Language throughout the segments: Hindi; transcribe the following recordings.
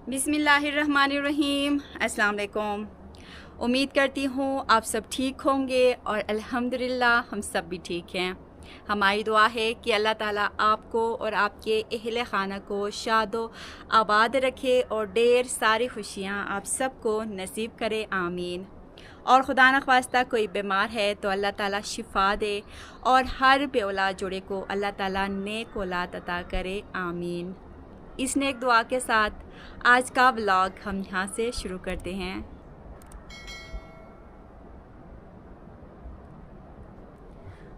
बिस्मिल्लाहिर्रहमानिर्रहीम। अस्सलाम वालेकुम। उम्मीद करती हूँ आप सब ठीक होंगे और अल्हम्दुलिल्लाह हम सब भी ठीक हैं। हमारी दुआ है कि अल्लाह ताला आपको और आपके अहले खाना को शादो आबाद रखे और ढेर सारी खुशियाँ आप सबको नसीब करे, आमीन। और खुदा न ख्वास्ता कोई बीमार है तो अल्लाह ताला शिफा दे और हर बेऔलाद जोड़े को अल्लाह ताला नेक औलाद अता करे, आमीन। इस नेक दुआ के साथ आज का व्लॉग हम यहाँ से शुरू करते हैं।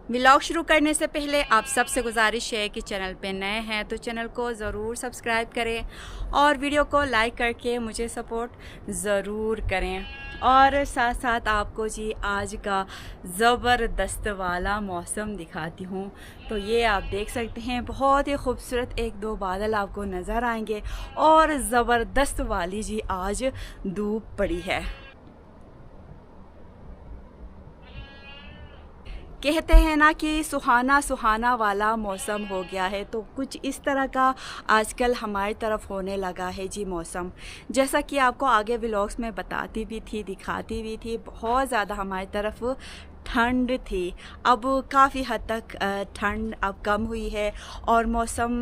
व्लॉग शुरू करने से पहले आप सबसे गुजारिश है कि चैनल पे नए हैं तो चैनल को ज़रूर सब्सक्राइब करें और वीडियो को लाइक करके मुझे सपोर्ट ज़रूर करें। और साथ साथ आपको जी आज का ज़बरदस्त वाला मौसम दिखाती हूँ। तो ये आप देख सकते हैं, बहुत ही खूबसूरत एक दो बादल आपको नज़र आएंगे और ज़बरदस्त वाली जी आज धूप पड़ी है। कहते हैं ना कि सुहाना सुहाना वाला मौसम हो गया है, तो कुछ इस तरह का आजकल हमारी तरफ होने लगा है जी मौसम। जैसा कि आपको आगे व्लॉग्स में बताती भी थी, दिखाती भी थी, बहुत ज़्यादा हमारी तरफ ठंड थी। अब काफ़ी हद तक ठंड अब कम हुई है और मौसम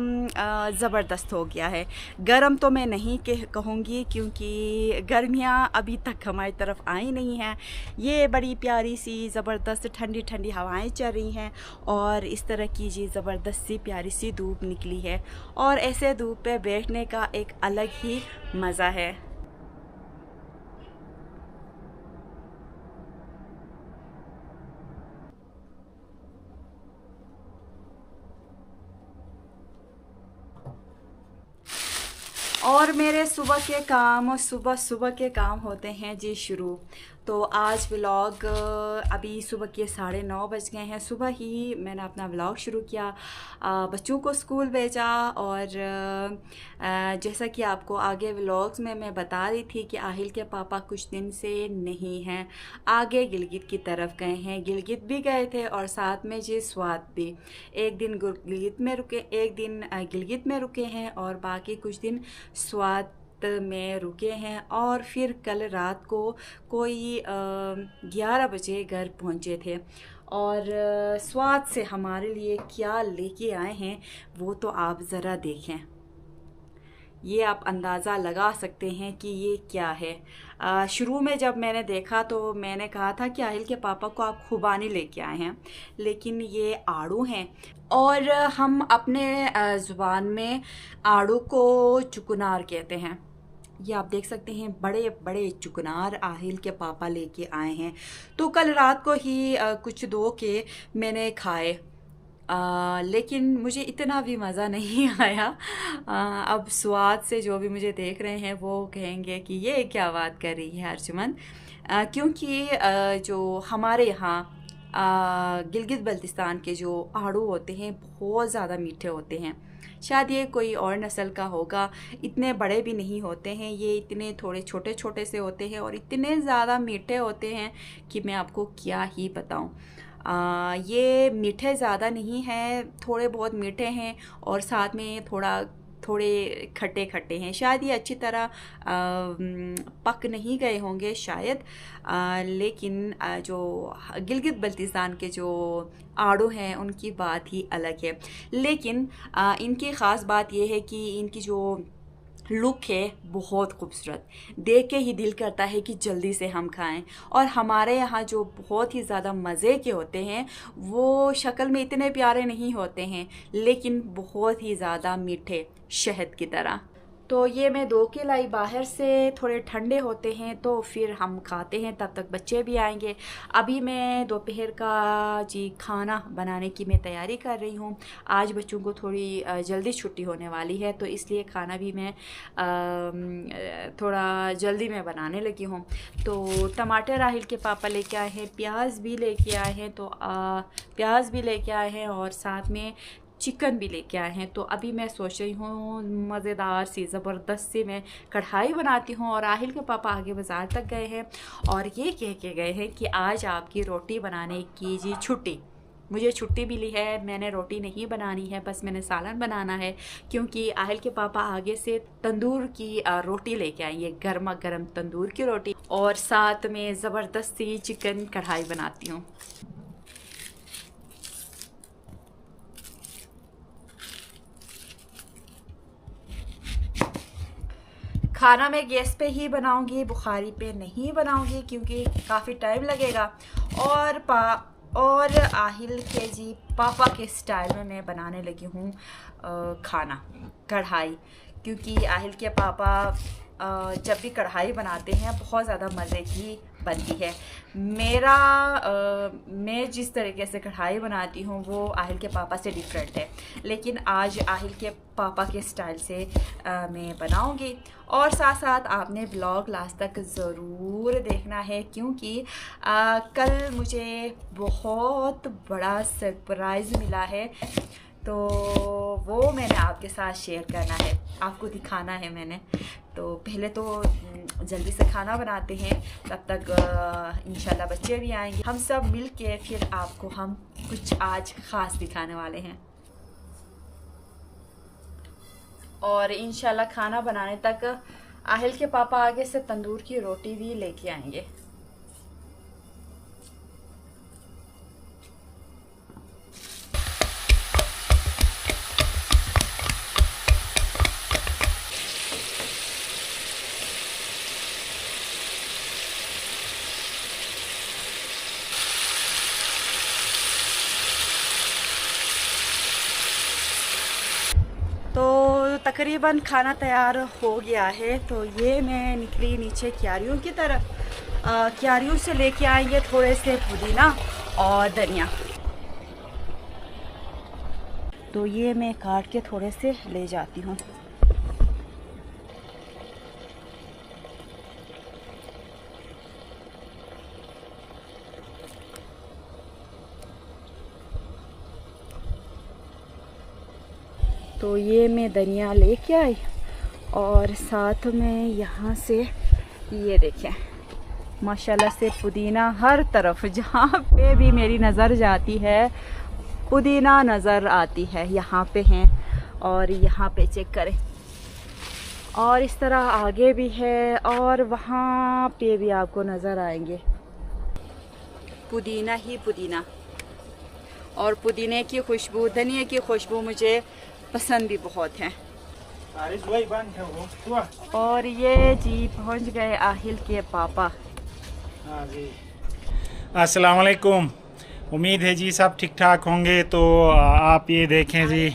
ज़बरदस्त हो गया है। गर्म तो मैं नहीं कहूँगी क्योंकि गर्मियाँ अभी तक हमारी तरफ आई नहीं हैं। ये बड़ी प्यारी सी ज़बरदस्त ठंडी ठंडी हवाएं चल रही हैं और इस तरह की जी ज़बरदस्त सी प्यारी सी धूप निकली है और ऐसे धूप पे बैठने का एक अलग ही मज़ा है। और मेरे सुबह सुबह के काम होते हैं जी शुरू। तो आज व्लॉग अभी सुबह के 9:30 बज गए हैं। सुबह ही मैंने अपना व्लॉग शुरू किया, बच्चों को स्कूल भेजा और जैसा कि आपको आगे व्लॉग्स में मैं बता रही थी कि आहिल के पापा कुछ दिन से नहीं हैं, आगे गिलगित की तरफ गए हैं। गिलगित भी गए थे और साथ में जी स्वात भी। एक दिन गिलगित में रुके, एक दिन गिलगित में रुके हैं और बाकी कुछ दिन स्वात में रुके हैं और फिर कल रात को कोई 11 बजे घर पहुंचे थे। और स्वाद से हमारे लिए क्या लेके आए हैं वो तो आप ज़रा देखें। ये आप अंदाज़ा लगा सकते हैं कि ये क्या है। शुरू में जब मैंने देखा तो मैंने कहा था कि आहिल के पापा को आप खुबानी लेके आए हैं, लेकिन ये आड़ू हैं। और हम अपने ज़ुबान में आड़ू को चुकनार कहते हैं। ये आप देख सकते हैं, बड़े बड़े चुकनार आहिल के पापा लेके आए हैं। तो कल रात को ही कुछ दो के मैंने खाए, लेकिन मुझे इतना भी मज़ा नहीं आया। अब स्वाद से जो भी मुझे देख रहे हैं वो कहेंगे कि ये क्या बात कर रही है अर्जुमन, क्योंकि जो हमारे यहाँ गिलगित बल्तिस्तान के जो आड़ू होते हैं बहुत ज़्यादा मीठे होते हैं। शायद ये कोई और नस्ल का होगा, इतने बड़े भी नहीं होते हैं, ये इतने थोड़े छोटे छोटे से होते हैं और इतने ज़्यादा मीठे होते हैं कि मैं आपको क्या ही बताऊं। ये मीठे ज़्यादा नहीं हैं, थोड़े बहुत मीठे हैं और साथ में थोड़े खट्टे खट्टे हैं। शायद ये अच्छी तरह पक नहीं गए होंगे शायद, लेकिन जो गिलगित बल्तिस्तान के जो आड़ू हैं उनकी बात ही अलग है। लेकिन इनकी ख़ास बात यह है कि इनकी जो लुक है बहुत खूबसूरत, देख के ही दिल करता है कि जल्दी से हम खाएं। और हमारे यहाँ जो बहुत ही ज़्यादा मज़े के होते हैं वो शक्ल में इतने प्यारे नहीं होते हैं, लेकिन बहुत ही ज़्यादा मीठे, शहद की तरह। तो ये मैं 2 के लाई बाहर से, थोड़े ठंडे होते हैं तो फिर हम खाते हैं, तब तक बच्चे भी आएंगे। अभी मैं दोपहर का जी खाना बनाने की मैं तैयारी कर रही हूँ। आज बच्चों को थोड़ी जल्दी छुट्टी होने वाली है तो इसलिए खाना भी मैं थोड़ा जल्दी में बनाने लगी हूँ। तो टमाटर आहिल के पापा लेके आए हैं, प्याज भी लेके आए हैं, तो प्याज भी लेके आए हैं और साथ में चिकन भी लेके आए हैं। तो अभी मैं सोच रही हूँ मज़ेदार सी ज़बरदस्त सी मैं कढ़ाई बनाती हूँ। और आहिल के पापा आगे बाज़ार तक गए हैं और ये कह के गए हैं कि आज आपकी रोटी बनाने की जी छुट्टी। मुझे छुट्टी मिली है, मैंने रोटी नहीं बनानी है, बस मैंने सालन बनाना है क्योंकि आहिल के पापा आगे से तंदूर की रोटी लेके आएंगे, गर्मा गर्म तंदूर की रोटी, और साथ में ज़बरदस्ती चिकन कढ़ाई बनाती हूँ। खाना मैं गैस पे ही बनाऊंगी, बुखारी पे नहीं बनाऊंगी क्योंकि काफ़ी टाइम लगेगा। और आहिल के जी पापा के स्टाइल में मैं बनाने लगी हूँ खाना कढ़ाई, क्योंकि आहिल के पापा जब भी कढ़ाई बनाते हैं बहुत ज़्यादा मज़े की बनती है। मैं जिस तरीके से कढ़ाई बनाती हूँ वो आहिल के पापा से डिफरेंट है, लेकिन आज आहिल के पापा के स्टाइल से मैं बनाऊँगी। और साथ साथ आपने ब्लॉग लास्ट तक ज़रूर देखना है क्योंकि कल मुझे बहुत बड़ा सरप्राइज़ मिला है, तो वो मैंने आपके साथ शेयर करना है, आपको दिखाना है मैंने। तो पहले तो जल्दी से खाना बनाते हैं, तब तक इंशाल्लाह बच्चे भी आएंगे, हम सब मिल के फिर आपको हम कुछ आज ख़ास दिखाने वाले हैं। और इंशाल्लाह खाना बनाने तक आहिल के पापा आगे से तंदूर की रोटी भी लेके आएंगे। तो तकरीबन खाना तैयार हो गया है। तो ये मैं निकली नीचे क्यारियों की तरफ, क्यारियों से लेके आएंगे थोड़े से पुदीना और धनिया। तो ये मैं काट के थोड़े से ले जाती हूँ। तो ये मैं धनिया लेके आई और साथ में यहाँ से ये देखें माशाल्लाह से पुदीना हर तरफ, जहाँ पे भी मेरी नज़र जाती है पुदीना नज़र आती है। यहाँ पे हैं और यहाँ पे चेक करें, और इस तरह आगे भी है और वहाँ पे भी आपको नज़र आएंगे पुदीना ही पुदीना। और पुदीने की खुशबू, धनिया की खुशबू मुझे पसंद भी बहुत है। और ये जी पहुंच गए आहिल के पापा। अस्सलाम वालेकुम, उम्मीद है जी सब ठीक ठाक होंगे। तो आप ये देखें जी,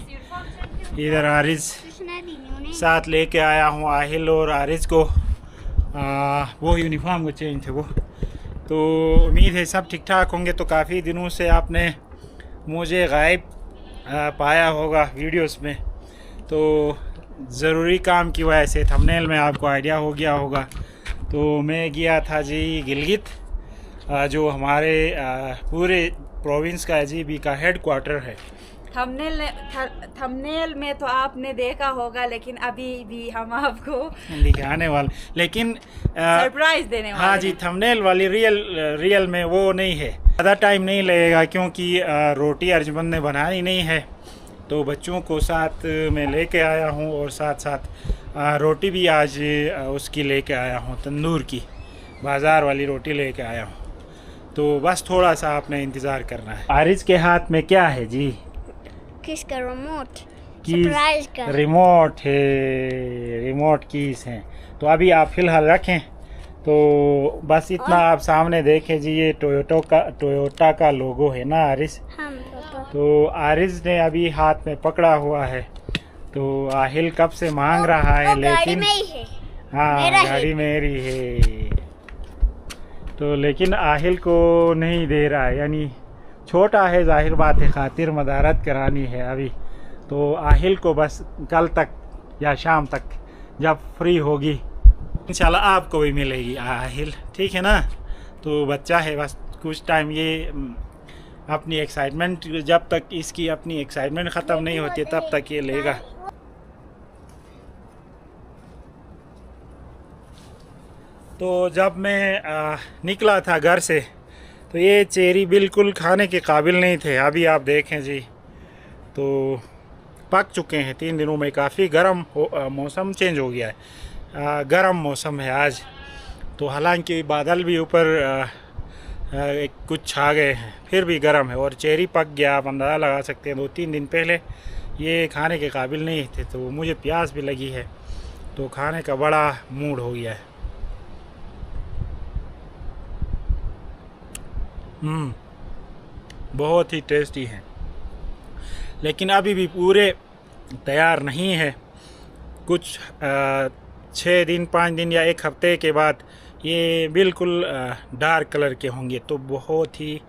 इधर आरिज साथ लेके आया हूँ आहिल और आरिज को, वो यूनिफॉर्म को चेंज थे वो। तो उम्मीद है सब ठीक ठाक होंगे। तो काफ़ी दिनों से आपने मुझे गायब पाया होगा वीडियोस में, तो ज़रूरी काम की वजह से थंबनेल में आपको आइडिया हो गया होगा। तो मैं गया था जी गिलगित, जो हमारे पूरे प्रोविंस का जी का हेड क्वार्टर है। थंबनेल में तो आपने देखा होगा, लेकिन अभी भी हम आपको दिखाने वाले, लेकिन सरप्राइज देने वाले। हाँ जी, थंबनेल वाली रियल में वो नहीं है। ज़्यादा टाइम नहीं लगेगा क्योंकि रोटी अर्जुमंद ने बनानी नहीं है, तो बच्चों को साथ में लेके आया हूँ और साथ साथ रोटी भी आज उसकी लेके आया हूँ, तंदूर की बाज़ार वाली रोटी लेके आया हूँ। तो बस थोड़ा सा आपने इंतज़ार करना है। आरिज के हाथ में क्या है जी? किसका रिमोट? कीज, रिमोट है, रिमोट कीज हैं। तो अभी आप फ़िलहाल रखें। तो बस इतना आप सामने देखें जी, ये टोयोटा का लोगो है ना आरिज। तो आरिज ने अभी हाथ में पकड़ा हुआ है। तो आहिल कब से मांग रहा है, लेकिन हाँ गाड़ी मेरी है। तो लेकिन आहिल को नहीं दे रहा है, यानी छोटा है, जाहिर बात है, खातिर मदारत करानी है अभी। तो आहिल को बस कल तक या शाम तक जब फ्री होगी इंशाल्लाह आपको भी मिलेगी आहिल, ठीक है ना। तो बच्चा है, बस कुछ टाइम ये अपनी एक्साइटमेंट, जब तक इसकी अपनी एक्साइटमेंट ख़त्म नहीं होती तब तक ये लेगा। तो जब मैं निकला था घर से, तो ये चेरी बिल्कुल खाने के काबिल नहीं थे। अभी आप देखें जी, तो पक चुके हैं 3 दिनों में। काफ़ी गर्म मौसम चेंज हो गया है, गर्म मौसम है आज। तो हालांकि बादल भी ऊपर कुछ छा गए हैं, फिर भी गर्म है और चेरी पक गया। आप अंदाज़ा लगा सकते हैं 2-3 दिन पहले ये खाने के काबिल नहीं थे। तो मुझे प्यास भी लगी है, तो खाने का बड़ा मूड हो गया है। बहुत ही टेस्टी है, लेकिन अभी भी पूरे तैयार नहीं है। कुछ 6 दिन 5 दिन या 1 हफ्ते के बाद ये बिल्कुल डार्क कलर के होंगे, तो बहुत ही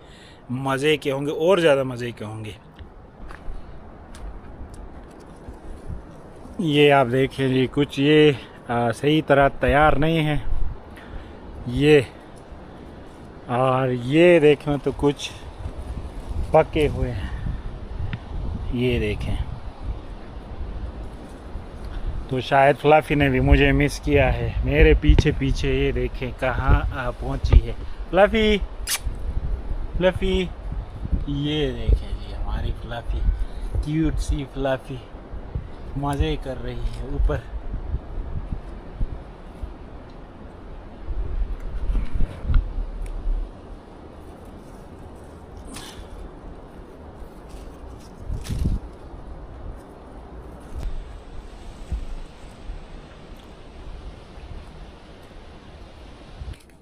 मज़े के होंगे और ज़्यादा मज़े के होंगे। ये आप देखें जी, कुछ ये सही तरह तैयार नहीं है ये, और ये देखें तो कुछ पके हुए हैं। ये देखें, तो शायद फ्लफ़ी ने भी मुझे मिस किया है। मेरे पीछे पीछे ये देखें कहाँ पहुँची है फ्लफ़ी। फ्लफ़ी, ये देखें जी हमारी फ्लफ़ी, क्यूट सी फ्लफ़ी मज़े कर रही है ऊपर।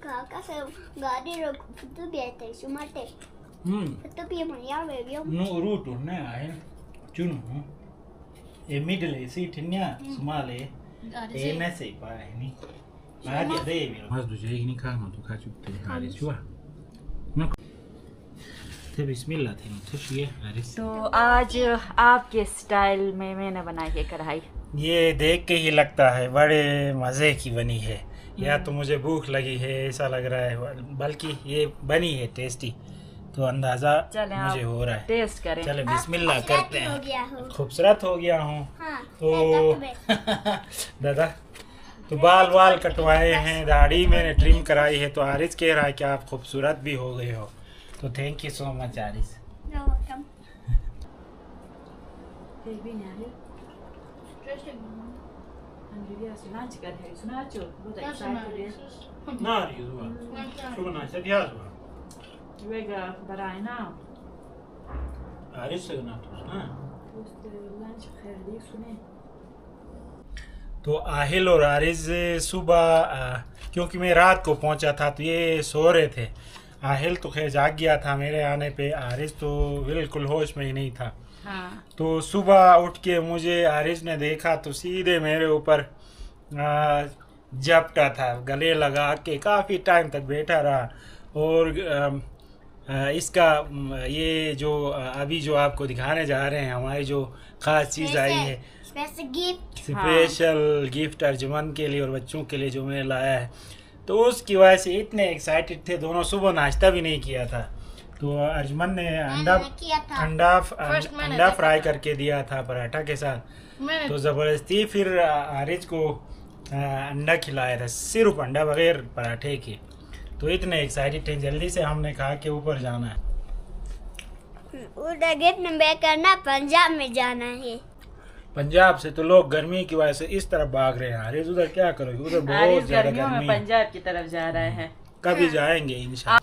Kakak nggak ada itu biasa cuma teh. Itu piye punya bebek. No ruto na ay chunu e middle e si tinya sumale e na se pa ni ma dia de mi mas du jai ni kha no to kha chupte haris chua na te bismillah थे तो ये हारिस। तो आज आपके स्टाइल में मैंने बनाई है कढ़ाई। ये देख के ही लगता है बड़े मज़े की बनी है, या तो मुझे भूख लगी है ऐसा लग रहा है, बल्कि ये बनी है टेस्टी, तो अंदाज़ा मुझे हो रहा है। टेस्ट करें। चले बिस्मिल्लाह करते हो हैं। गया हूँ। खूबसूरत हो गया हूँ। हाँ, तो दादा तो बाल कटवाए हैं, दाढ़ी मैंने ट्रिम कराई है, तो आरिस कह रहा है कि आप खूबसूरत भी हो गए हो, तो thank you so much Aaris. तो आहिल और आरिज सुबह क्योंकि मैं रात को पहुंचा था तो ये सो रहे थे। आहिल तो खैर जाग गया था मेरे आने पे, आरिज तो बिल्कुल होश में ही नहीं था। हाँ। तो सुबह उठ के मुझे आरिज ने देखा तो सीधे मेरे ऊपर झपटा था, गले लगा के काफ़ी टाइम तक बैठा रहा। और इसका ये जो अभी जो आपको दिखाने जा रहे हैं, हमारी जो ख़ास चीज़ आई है, स्पेशल गिफ्ट अर्जुमन के लिए और बच्चों के लिए जो मैंने लाया है, तो उसकी वजह से इतने एक्साइटेड थे दोनों। सुबह नाश्ता भी नहीं किया था, तो अर्जुमन ने अंडा फ्राई करके दिया था पराठा के साथ, तो ज़बरदस्ती फिर आरिज को अंडा खिलाया था, सिर्फ अंडा बगैर पराठे के। तो इतने एक्साइटेड थे, जल्दी से हमने कहा कि ऊपर जाना है, उधर गिफ्ट नंबर करना, पंजाब में जाना है। पंजाब से तो लोग गर्मी की वजह से इस तरफ भाग रहे हैं। आरिज उधर क्या करोगे, उधर बहुत ज्यादा गर्मी है। पंजाब की तरफ जा रहे हैं, कभी जाएंगे इंशाल्लाह।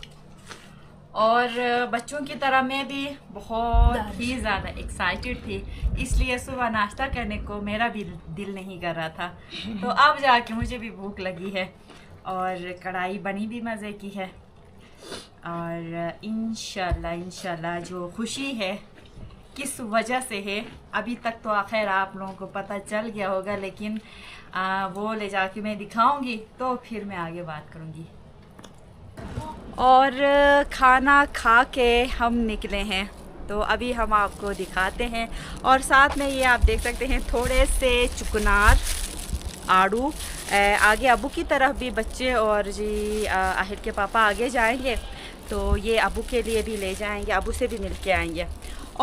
और बच्चों की तरह मैं भी बहुत ही ज़्यादा एक्साइटेड थी, इसलिए सुबह नाश्ता करने को मेरा भी दिल नहीं कर रहा था। तो अब जाके मुझे भी भूख लगी है और कढ़ाई बनी भी मज़े की है। और इंशाल्लाह जो खुशी है किस वजह से है अभी तक तो आखिर आप लोगों को पता चल गया होगा, लेकिन वो ले जाके मैं दिखाऊंगी तो फिर मैं आगे बात करूंगी। और खाना खा के हम निकले हैं, तो अभी हम आपको दिखाते हैं। और साथ में ये आप देख सकते हैं थोड़े से चुकनार आड़ू, आगे अबू की तरफ भी बच्चे और जी आहिर के पापा आगे जाएंगे, तो ये अबू के लिए भी ले जाएंगे, अबू से भी मिल के आएंगे।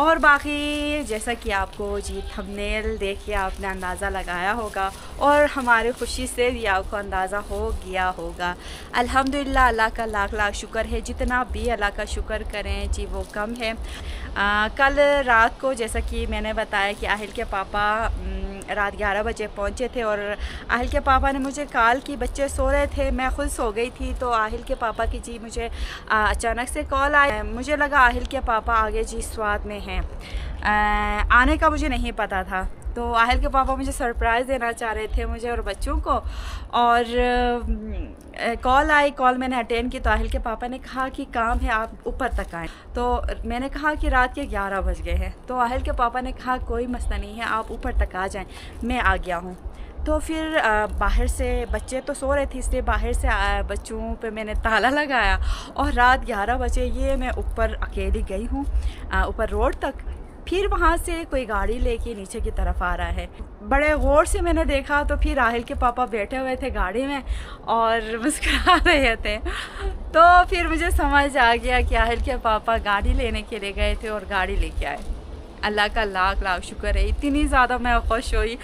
और बाकी जैसा कि आपको जी थंबनेल देख के आपने अंदाज़ा लगाया होगा और हमारी खुशी से भी आपको अंदाज़ा हो गया होगा। अल्हम्दुलिल्लाह, अल्लाह का लाख लाख शुक्र है। जितना भी अल्लाह का शुक्र करें जी वो कम है। कल रात को जैसा कि मैंने बताया कि आहिल के पापा रात 11 बजे पहुँचे थे और आहिल के पापा ने मुझे कॉल की, बच्चे सो रहे थे, मैं खुद सो गई थी। तो आहिल के पापा की जी मुझे अचानक से कॉल आई। मुझे लगा आहिल के पापा आगे जी स्वाद में हैं, आने का मुझे नहीं पता था। तो आहिल के पापा मुझे सरप्राइज़ देना चाह रहे थे, मुझे और बच्चों को। और कॉल आई, कॉल मैंने अटेंड की तो आहिल के पापा ने कहा कि काम है, आप ऊपर तक आएँ। तो मैंने कहा कि रात के 11 बज गए हैं। तो आहिल के पापा ने कहा कोई मसला नहीं है, आप ऊपर तक आ जाएं, मैं आ गया हूँ। तो फिर बाहर से बच्चे तो सो रहे थे, इसलिए बाहर से बच्चों पे मैंने ताला लगाया और रात 11 बजे ये मैं ऊपर अकेली गई हूँ ऊपर रोड तक। फिर वहाँ से कोई गाड़ी लेके नीचे की तरफ आ रहा है। बड़े गौर से मैंने देखा तो फिर आहिल के पापा बैठे हुए थे गाड़ी में और मुस्कुरा रहे थे। तो फिर मुझे समझ आ गया कि आहिल के पापा गाड़ी लेने के लिए गए थे और गाड़ी लेके आए। अल्लाह का लाख लाख शुक्र है। इतनी ज़्यादा मैं खुश हुई,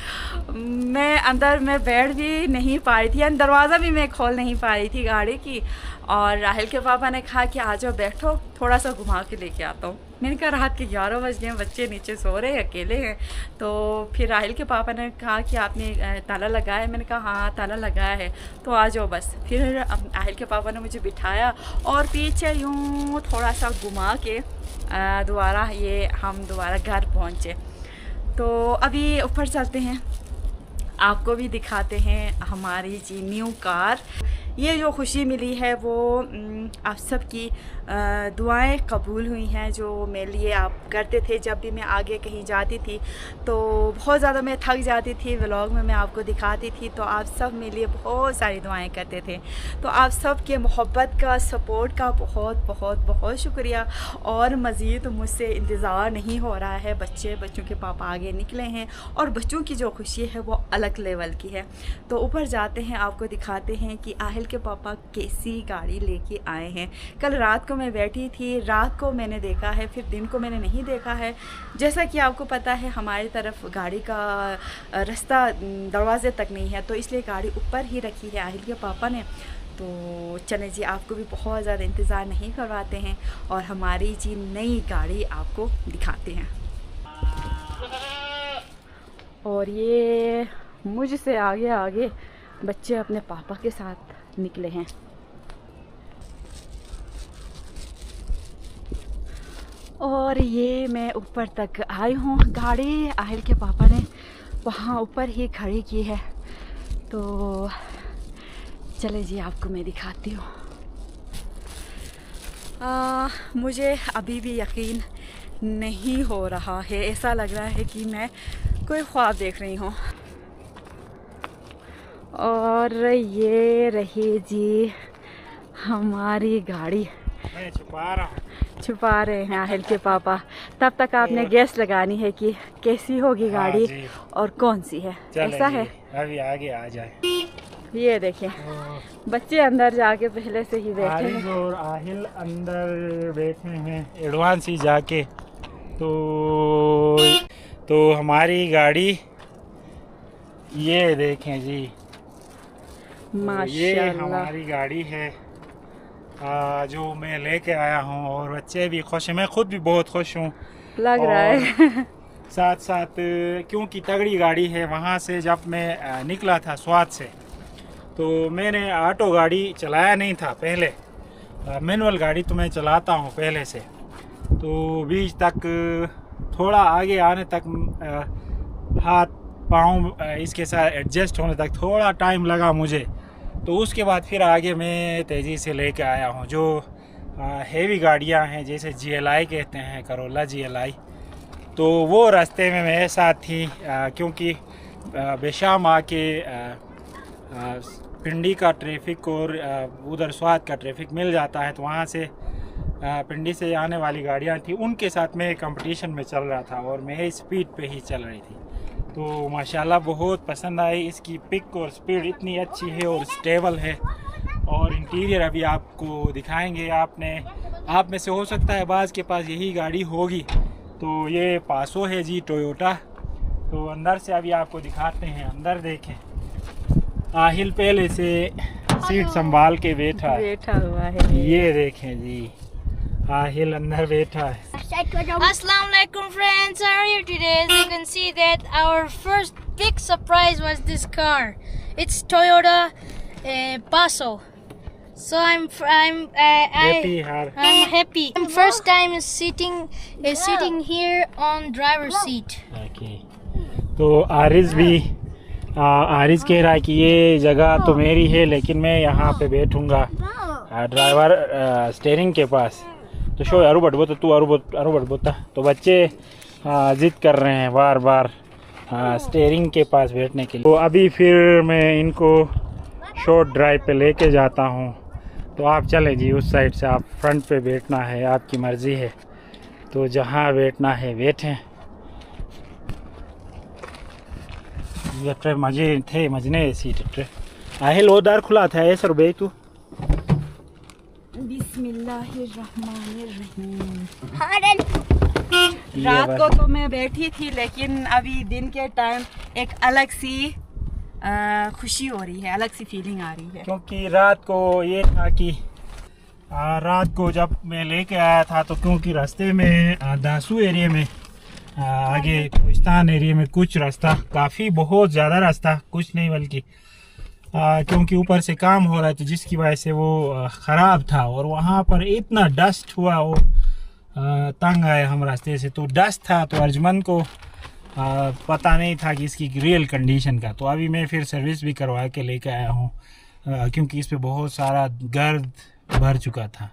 मैं अंदर में बैठ भी नहीं पा रही थी, यानी दरवाज़ा भी मैं खोल नहीं पा रही थी गाड़ी की। और राहिल के पापा ने कहा कि आ जाओ बैठो, थोड़ा सा घुमा के लेके आता हूँ। मैंने कहा रात के 11 बज गए हैं, बच्चे नीचे सो रहे हैं, अकेले हैं। तो फिर राहिल के पापा ने कहा कि आपने ताला लगाया है? मैंने कहा हाँ ताला लगाया है, तो आ जाओ बस। फिर राहिल के पापा ने मुझे बिठाया और पीछे यूँ थोड़ा सा घुमा के दोबारा हम दोबारा घर पहुँचे। तो अभी ऊपर चलते हैं, आपको भी दिखाते हैं हमारी जी न्यू कार। ये जो खुशी मिली है वो आप सबकी दुआएं कबूल हुई हैं जो मेरे लिए आप करते थे। जब भी मैं आगे कहीं जाती थी तो बहुत ज़्यादा मैं थक जाती थी, व्लॉग में मैं आपको दिखाती थी, तो आप सब मेरे लिए बहुत सारी दुआएं करते थे। तो आप सब के मोहब्बत का, सपोर्ट का बहुत बहुत बहुत शुक्रिया। और मज़ीद मुझसे इंतज़ार नहीं हो रहा है। बच्चों के पापा आगे निकले हैं और बच्चों की जो खुशी है वो अलग लेवल की है। तो ऊपर जाते हैं, आपको दिखाते हैं कि आहिल के पापा कैसी गाड़ी लेके आए हैं। कल रात को मैं बैठी थी, रात को मैंने देखा है, फिर दिन को मैंने नहीं देखा है। जैसा कि आपको पता है हमारी तरफ गाड़ी का रास्ता दरवाजे तक नहीं है, तो इसलिए गाड़ी ऊपर ही रखी है आहिल के पापा ने। तो चलें जी, आपको भी बहुत ज़्यादा इंतज़ार नहीं करवाते हैं और हमारी जी नई गाड़ी आपको दिखाते हैं। और ये मुझसे आगे आगे बच्चे अपने पापा के साथ निकले हैं। और ये मैं ऊपर तक आई हूँ। गाड़ी आहिल के पापा ने वहाँ ऊपर ही खड़ी की है। तो चले जी, आपको मैं दिखाती हूँ। मुझे अभी भी यकीन नहीं हो रहा है, ऐसा लग रहा है कि मैं कोई ख्वाब देख रही हूँ। और ये रही जी हमारी गाड़ी। मैं छुपा रहे हैं आहिल के पापा। तब तक आपने गैस लगानी है कि कैसी होगी गाड़ी और कौन सी है, ऐसा है। अभी आगे आ जाए। ये देखें, बच्चे अंदर जाके पहले से ही बैठे हैं और आहिल अंदर बैठे हैं एडवांस ही जाके। तो हमारी गाड़ी ये देखें जी, ये हमारी गाड़ी है जो मैं लेके आया हूँ। और बच्चे भी खुश हैं, मैं खुद भी बहुत खुश हूँ लग रहा है। साथ साथ क्योंकि तगड़ी गाड़ी है। वहाँ से जब मैं निकला था स्वाद से, तो मैंने ऑटो गाड़ी चलाया नहीं था पहले, मैनुअल गाड़ी तो मैं चलाता हूँ पहले से। तो बीच तक थोड़ा आगे आने तक हाथ पाँव इसके साथ एडजस्ट होने तक थोड़ा टाइम लगा मुझे। तो उसके बाद फिर आगे मैं तेज़ी से लेके आया हूँ। जो हेवी गाड़ियाँ हैं जैसे GLI कहते हैं, करोला GLI, तो वो रास्ते में मेरे साथ थी। क्योंकि बेशाम आके पिंडी का ट्रैफिक और उधर स्वाद का ट्रैफिक मिल जाता है, तो वहाँ से पिंडी से आने वाली गाड़ियाँ थी, उनके साथ मैं कंपटीशन में चल रहा था और मेरी स्पीड पे ही चल रही थी। तो माशाल्लाह बहुत पसंद आई। इसकी पिक और स्पीड इतनी अच्छी है और स्टेबल है। और इंटीरियर अभी आपको दिखाएंगे। आप में से हो सकता है बाज़ के पास यही गाड़ी होगी, तो ये पासो है जी टोयोटा। तो अंदर से अभी आपको दिखाते हैं, अंदर देखें। आहिल पहले से सीट संभाल के बैठा हुआ है। ये देखें जी, आहिल अंदर बैठा है। Assalamu alaikum friends, how are you today? As you can see that our first big surprise was this car. It's Toyota Passo. So I'm Happy her. I'm happy. I'm first time sitting here on driver's seat. Okay. तो आरिज भी आरिज कह रहा है कि ये जगह तो मेरी है लेकिन मैं यहाँ पे बैठूंगा ड्राइवर स्टीयरिंग के पास। तो शो अरु बट बोता तू अरु बट बोता। तो बच्चे जिद कर रहे हैं बार बार स्टीयरिंग के पास बैठने के लिए। तो अभी फिर मैं इनको शॉर्ट ड्राइव पे लेके जाता हूँ। तो आप चले जी उस साइड से, आप फ्रंट पे बैठना है आपकी मर्ज़ी है, तो जहाँ बैठना है बैठें। ये ट्रे मजे थे, मजने सीट ट्रे आहिल ओदार खुला था ऐसा रुबे तू। बिस्मिल्लाहिर्रहमानिर्रहीम। रात को तो मैं बैठी थी लेकिन अभी दिन के टाइम एक अलग सी खुशी हो रही है, अलग सी फीलिंग आ रही है। क्योंकि रात को ये था कि रात को जब मैं लेके आया था तो क्योंकि रास्ते में दासू एरिया में आगे कोहिस्तान एरिया में कुछ रास्ता काफ़ी बहुत ज़्यादा रास्ता कुछ नहीं बल्कि क्योंकि ऊपर से काम हो रहा है तो जिसकी वजह से वो ख़राब था और वहाँ पर इतना डस्ट हुआ वो तंग आए हम रास्ते से। तो डस्ट था तो अर्जमन को पता नहीं था कि इसकी रियल कंडीशन का। तो अभी मैं फिर सर्विस भी करवा के लेके आया हूँ क्योंकि इस पे बहुत सारा गर्द भर चुका था।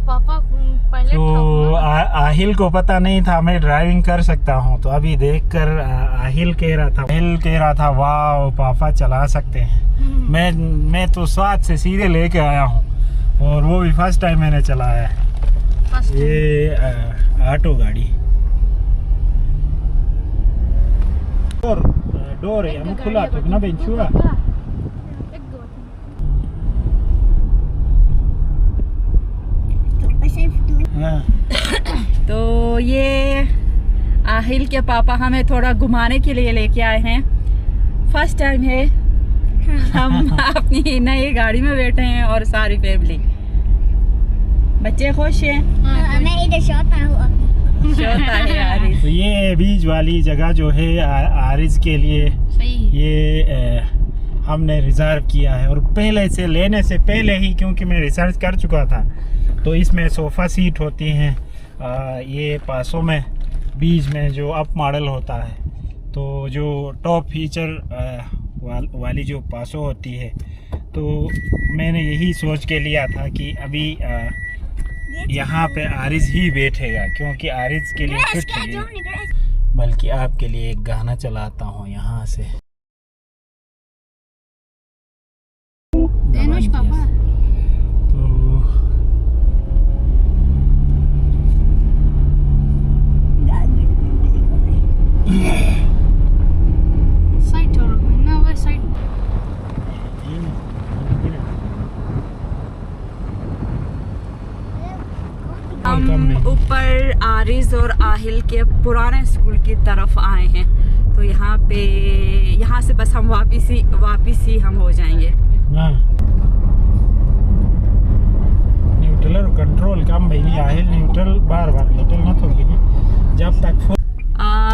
पापा पायलट तो आहिल को पता नहीं था मैं ड्राइविंग कर सकता हूँ। तो अभी देखकर आहिल कह रहा था वाह पापा चला सकते हैं। मैं तो साथ से सीधे लेके आया हूँ और वो भी फर्स्ट टाइम मैंने चलाया है ये ऑटो गाड़ी। डोर है खुला तो ना बेंचुआ। तो ये आहिल के पापा हमें थोड़ा घुमाने के लिए लेके आए हैं। फर्स्ट टाइम है हम अपनी नई गाड़ी में बैठे हैं और सारी फैमिली। बच्चे खुश हैं। मैं इधर शोता हूँ। तो ये बीच वाली जगह जो है आरिज के लिए ये हमने रिजर्व किया है और पहले से लेने से पहले ही क्योंकि मैं रिसर्च कर चुका था तो इसमें सोफ़ा सीट होती हैं। ये पासों में बीच में जो अप मॉडल होता है तो जो टॉप फीचर वाली जो पासो होती है तो मैंने यही सोच के लिया था कि अभी यहाँ पे आरिज ही बैठेगा क्योंकि आरिज के लिए फिट है। बल्कि आपके लिए एक गाना चलाता हूँ यहाँ से। पापा हम ऊपर आरिज और आहिल के पुराने स्कूल की तरफ आए हैं। तो यहाँ से बस हम वापिस ही हम हो जाएंगे। कंट्रोल कम भाई नहीं आहिल न्यूट्रल बार बार न्यूट्रल ना थोड़ी नहीं जब तक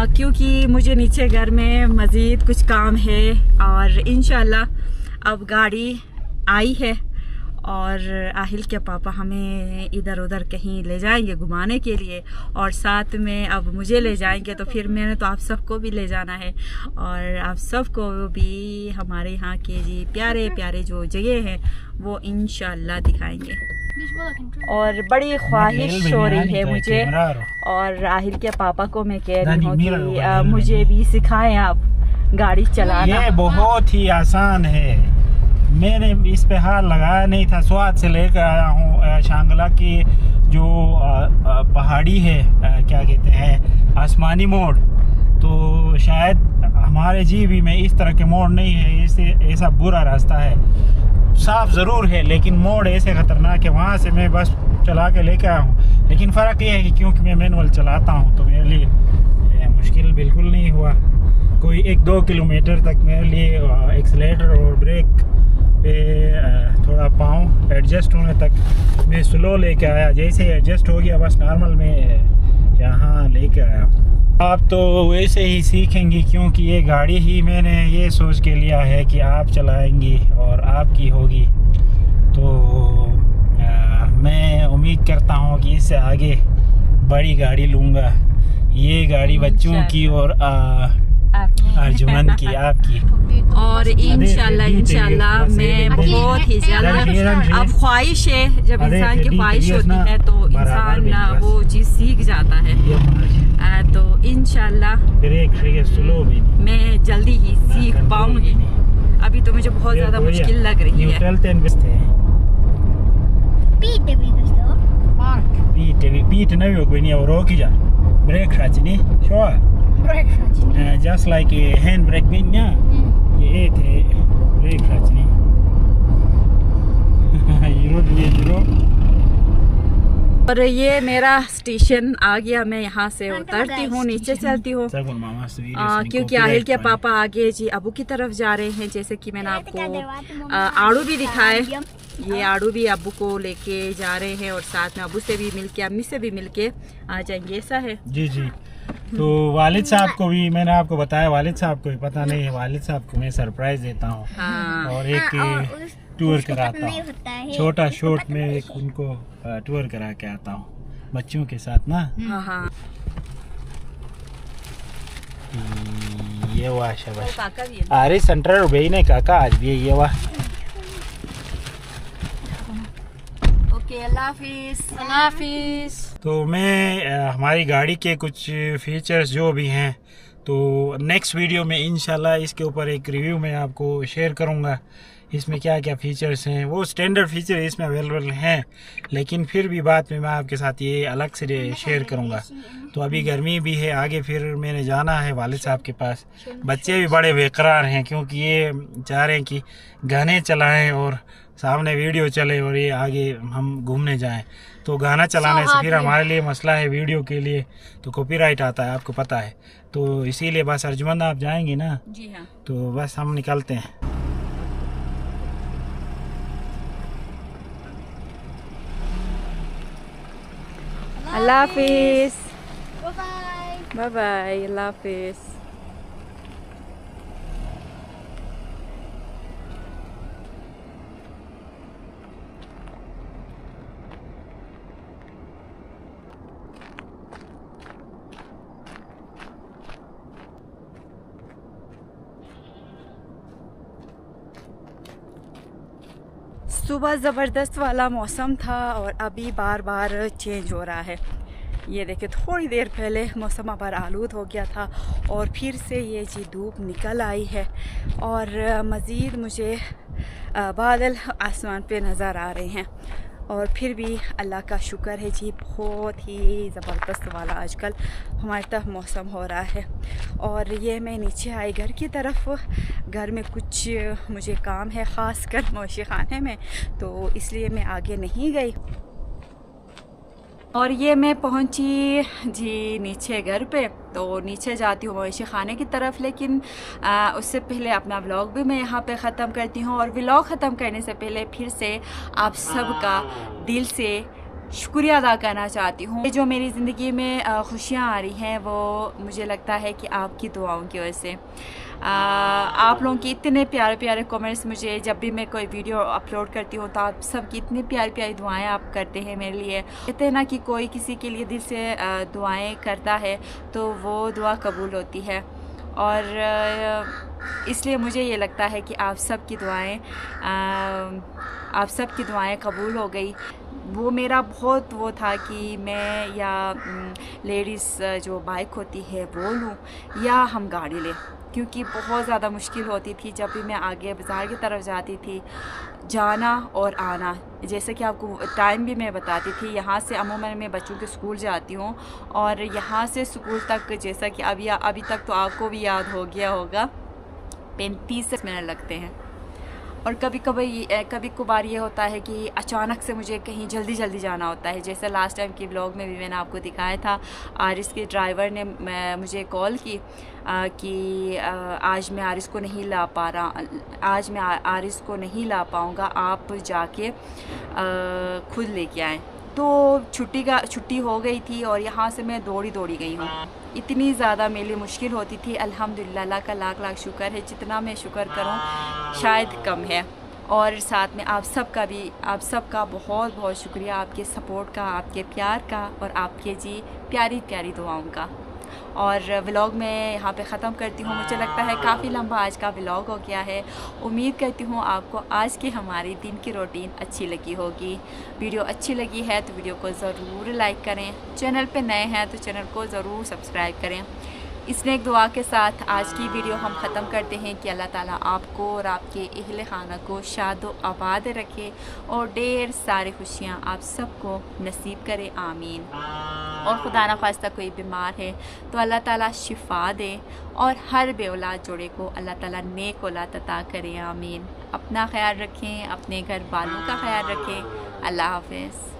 क्योंकि मुझे नीचे घर में मज़ीद कुछ काम है और इंशाल्लाह अब गाड़ी आई है और आहिल के पापा हमें इधर उधर कहीं ले जाएंगे घुमाने के लिए और साथ में अब मुझे ले जाएंगे, तो फिर मैंने तो आप सबको भी ले जाना है और आप सबको भी हमारे यहाँ के जी प्यारे प्यारे जो जगह हैं वो इंशाल्लाह दिखाएंगे। और बड़ी ख्वाहिश हो रही है मुझे और आहिल के पापा को मैं कह रही हूँ कि मुझे भी सिखाएं आप गाड़ी चलाना। ये बहुत ही आसान है, मैंने इस पे हाथ लगाया नहीं था। स्वाद से लेकर आया हूँ शांगला की जो पहाड़ी है, क्या कहते हैं, आसमानी मोड़। तो शायद हमारे जीबी में इस तरह के मोड़ नहीं है, इससे ऐसा बुरा रास्ता है। साफ ज़रूर है लेकिन मोड़ ऐसे ख़तरनाक है। वहाँ से मैं बस चला के लेकर आया हूँ, लेकिन फ़र्क ये है कि क्योंकि मैं मैनुअल चलाता हूँ तो मेरे लिए मुश्किल बिल्कुल नहीं हुआ। कोई 1-2 किलोमीटर तक मेरे लिए एक्सीलेटर और ब्रेक पे थोड़ा पाँव एडजस्ट होने तक मैं स्लो लेके आया। जैसे एडजस्ट हो गया बस नॉर्मल में यहाँ लेके आया। आप तो वैसे ही सीखेंगी क्योंकि ये गाड़ी ही मैंने ये सोच के लिया है कि आप चलाएंगी और आपकी होगी। तो मैं उम्मीद करता हूँ कि इससे आगे बड़ी गाड़ी लूँगा। ये गाड़ी बच्चों की और अर्जुमन की, आपकी। और इंशाल्लाह मैं बहुत ही जल्द, अब ख्वाहिश है, जब इंसान की ख्वाहिश होती है तो इंसान वो चीज़ सीख जाता है। तो इंशाल्लाह मैं जल्दी ही सीख पाऊंगी। अभी तो मुझे बहुत ज़्यादा मुश्किल लग रही है। Just like a hand brake bin ना, ये थे ब्रेक खींचनी। और ये मेरा स्टेशन आ गया, मैं यहाँ से उतरती हूँ, नीचे चलती हूँ क्योंकि आहिल के पापा आगे जी अबू की तरफ जा रहे हैं। जैसे कि मैंने आपको आड़ू भी दिखाए, ये आड़ू भी अबू को लेके जा रहे हैं और साथ में अबू से भी मिलके अम्मी से भी मिलके आ जाएंगे, ऐसा है जी जी। तो वालिद साहब को भी मैंने आपको बताया, वालिद साहब को भी पता नहीं है, वालिद साहब को मैं सरप्राइज देता हूँ। हाँ। और एक टूर कराता हूँ, छोटा शॉर्ट में एक उनको टूर करा के आता हूँ बच्चों के साथ ना। हाँ। ये वाह शाबाश, अरे सेंट्रल रुबई ने काका आज भी ये वाह। अल्लाह हाफिज़। तो मैं हमारी गाड़ी के कुछ फीचर्स जो भी हैं तो नेक्स्ट वीडियो में इंशाल्लाह इसके ऊपर एक रिव्यू मैं आपको शेयर करूंगा। इसमें क्या क्या फीचर्स हैं, वो स्टैंडर्ड फीचर इसमें अवेलेबल हैं, लेकिन फिर भी बाद में मैं आपके साथ ये अलग से शेयर करूंगा। तो अभी गर्मी भी है, आगे फिर मैंने जाना है वालिद साहब के पास। बच्चे भी बड़े बेकरार हैं क्योंकि ये चाह रहे हैं कि गाने चलाएं और सामने वीडियो चले और ये आगे हम घूमने जाएं। तो गाना चलाने से फिर हमारे लिए मसला है, वीडियो के लिए तो कॉपीराइट आता है, आपको पता है। तो इसीलिए बस अर्जुमन आप जाएंगे ना? जी हाँ। तो बस हम निकलते हैं। अल्लाह हाफिज़, बाय बाय, अल्लाह हाफिज़। सुबह ज़बरदस्त वाला मौसम था और अभी बार बार चेंज हो रहा है। ये देखिए थोड़ी देर पहले मौसम अबर आलूद हो गया था और फिर से ये जी धूप निकल आई है और मज़ीद मुझे बादल आसमान पे नज़र आ रहे हैं। और फिर भी अल्लाह का शुक्र है जी, बहुत ही ज़बरदस्त वाला आजकल हमारे तरफ मौसम हो रहा है। और ये मैं नीचे आई घर की तरफ, घर में कुछ मुझे काम है ख़ास कर मौशी खाने में, तो इसलिए मैं आगे नहीं गई। और ये मैं पहुंची जी नीचे घर पे, तो नीचे जाती हूँ मवेशी खाने की तरफ, लेकिन उससे पहले अपना व्लॉग भी मैं यहाँ पे ख़त्म करती हूँ। और व्लॉग ख़त्म करने से पहले फिर से आप सबका दिल से शुक्रिया अदा करना चाहती हूँ। जो मेरी ज़िंदगी में खुशियाँ आ रही हैं वो मुझे लगता है कि आपकी दुआओं की वजह से। आप लोगों की इतने प्यारे प्यारे कमेंट्स, मुझे जब भी मैं कोई वीडियो अपलोड करती हूँ तो आप सबकी इतनी प्यारी प्यारी दुआएं आप करते हैं मेरे लिए। कहते हैं ना कि कोई किसी के लिए दिल से दुआएं करता है तो वो दुआ कबूल होती है, और इसलिए मुझे ये लगता है कि आप सब की दुआएं कबूल हो गई। वो मेरा बहुत वो था कि मैं या लेडीज़ जो बाइक होती है वो लूँ या हम गाड़ी लें, क्योंकि बहुत ज़्यादा मुश्किल होती थी जब भी मैं आगे बाज़ार की तरफ जाती थी, जाना और आना। जैसे कि आपको टाइम भी मैं बताती थी, यहाँ से अमूमन मैं बच्चों के स्कूल जाती हूँ और यहाँ से स्कूल तक, जैसा कि अभी तक तो आपको भी याद हो गया होगा, 35 मिनट लगते हैं। और कभी कभार ये होता है कि अचानक से मुझे कहीं जल्दी जाना होता है। जैसे लास्ट टाइम की व्लॉग में भी मैंने आपको दिखाया था, आरिस के ड्राइवर ने मुझे कॉल की कि आज मैं आरिस को नहीं ला पा रहा, आज मैं आरिस को नहीं ला पाऊँगा, आप जाके खुद लेके आएँ। तो छुट्टी हो गई थी और यहाँ से मैं दौड़ी गई हूँ। इतनी ज़्यादा मेरे लिए मुश्किल होती थी। अल्हम्दुलिल्लाह, अल्लाह का लाख शुक्र है, जितना मैं शुक्र करूँ शायद कम है। और साथ में आप सबका बहुत शुक्रिया, आपके सपोर्ट का, आपके प्यार का और आपके जी प्यारी प्यारी दुआओं का। और व्लॉग मैं यहाँ पे ख़त्म करती हूँ। मुझे लगता है काफ़ी लंबा आज का व्लॉग हो गया है। उम्मीद करती हूँ आपको आज की हमारी दिन की रूटीन अच्छी लगी होगी। वीडियो अच्छी लगी है तो वीडियो को ज़रूर लाइक करें, चैनल पे नए हैं तो चैनल को ज़रूर सब्सक्राइब करें। इस नेक दुआ के साथ आज की वीडियो हम ख़त्म करते हैं कि अल्लाह ताला आपको और आपके अहले खाना को शादो आबाद रखे और ढेर सारी खुशियाँ आप सबको नसीब करे, आमीन। और खुदा ना ख्वास्ता कोई बीमार है तो अल्लाह ताला शिफा दे और हर बेऔलाद जोड़े को अल्लाह ताला नेक औलाद अता करे, आमीन। अपना ख्याल रखें, अपने घर वालों का ख्याल रखें। अल्लाह हाफ़िज़।